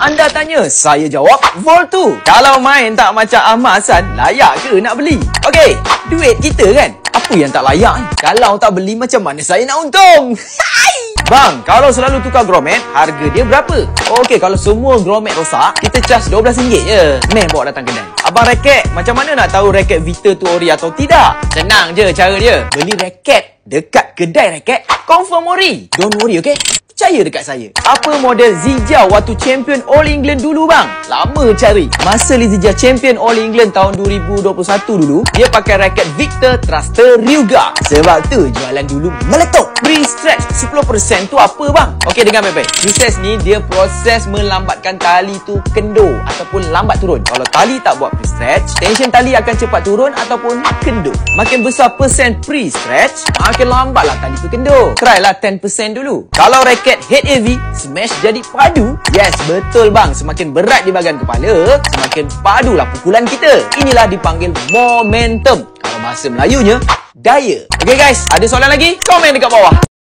Anda tanya, saya jawab Volt 2. Kalau main tak macam Ahmad Hassan, layak ke nak beli? Okey, duit kita kan? Apa yang tak layak ni? Kalau tak beli, macam mana saya nak untung? Bang, kalau selalu tukar grommet, harga dia berapa? Okey, kalau semua grommet rosak, kita charge RM12 je. Meh bawa datang kedai. Abang raket, macam mana nak tahu raket Vita tu ori atau tidak? Senang je cara dia. Beli raket dekat kedai raket, confirm ori. Don't worry, okey? Percaya dekat saya. Apa model Zijia waktu champion All England dulu bang? Lama cari. Masa Zijia champion All England tahun 2021 dulu, dia pakai raket Victor Thruster Ryuga. Sebab tu jualan dulu meletup. Pre-stretch 10% tu apa bang? Okey, dengar baik-baik. Proses ni dia proses melambatkan tali tu kendor ataupun lambat turun. Kalau tali tak buat pre-stretch, tension tali akan cepat turun ataupun kendor. Makin besar persen pre-stretch, makin lambatlah tali tu kendor. Try lah 10% dulu. Kalau raket head heavy, smash jadi padu. Yes, betul bang. Semakin berat di bahagian kepala, semakin padulah pukulan kita. Inilah dipanggil momentum. Kalau bahasa Melayunya, daya. Okay guys, ada soalan lagi? Komen dekat bawah.